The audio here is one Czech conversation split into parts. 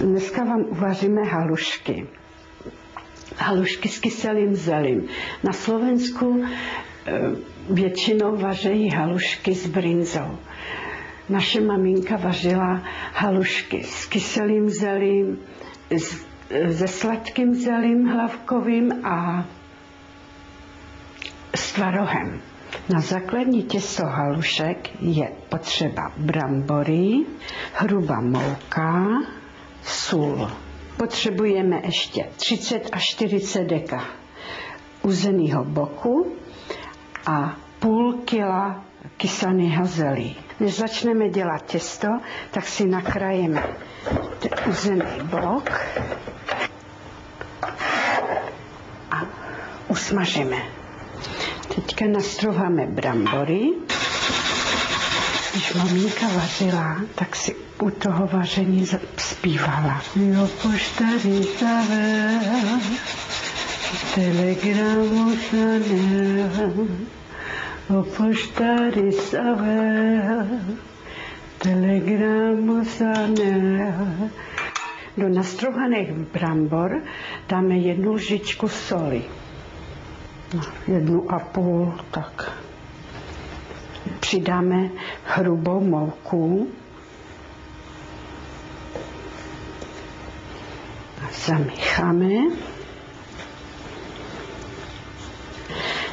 Dneska vám uvaříme halušky. Halušky s kyselým zelím. Na Slovensku většinou vařejí halušky s brinzou. Naše maminka vařila halušky s kyselým zelím, se sladkým zelím hlavkovým a s tvarohem. Na základní těsto halušek je potřeba brambory, hrubá mouka, sůl. Potřebujeme ještě 30 až 40 deka uzeného boku a půl kila kysaného zelí. Než začneme dělat těsto, tak si nakrájeme uzený bok a usmažíme. Teďka nastrouháme brambory. Když maminka vařila, tak si u toho vaření zpívala. Jo, poštary zavel, telegramu zanel, o poštary zavel, telegramu zanel. Do nastrouhaných brambor dáme 1 lžičku soli. 1,5, tak. Přidáme hrubou mouku. Zamícháme.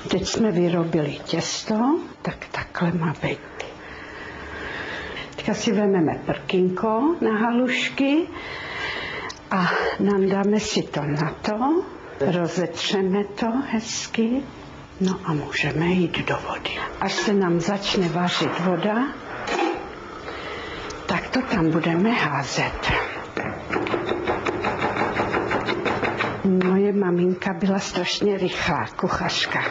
Teď jsme vyrobili těsto, tak takhle má být. Teďka si vezmeme prkínko na halušky a nandáme si to na to. Rozetřeme to hezky, no a můžeme jít do vody. Až se nám začne vařit voda, tak to tam budeme házet. Moje maminka byla strašně rychlá kuchařka.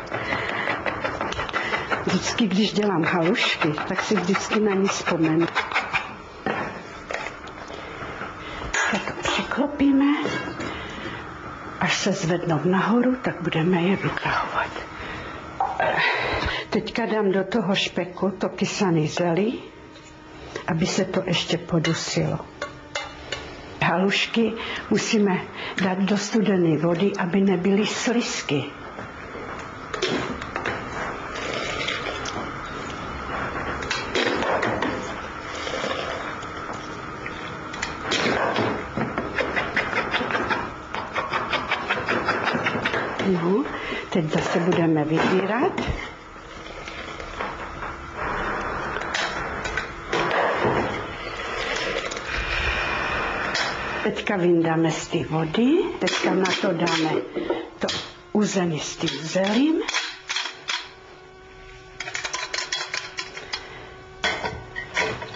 Vždycky, když dělám halušky, tak si vždycky na ní vzpomenu. Tak to přiklopíme. Až se zvednou nahoru, tak budeme je vytahovat. Teďka dám do toho špeku to kysané zelí, aby se to ještě podusilo. Halušky musíme dát do studené vody, aby nebyly slizky. No, teď zase budeme vybírat. Teďka vyndáme z té vody, teďka na to dáme to uzený s tím zelím.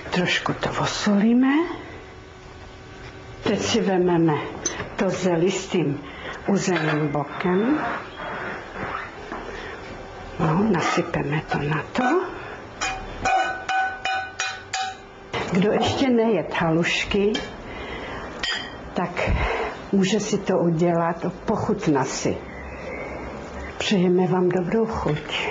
Trošku to osolíme. Teď si vezmeme to zelí s tím uzeným bokem. No, nasypeme to na to. Kdo ještě nejet halušky, tak může si to udělat, pochutná si. Přejeme vám dobrou chuť.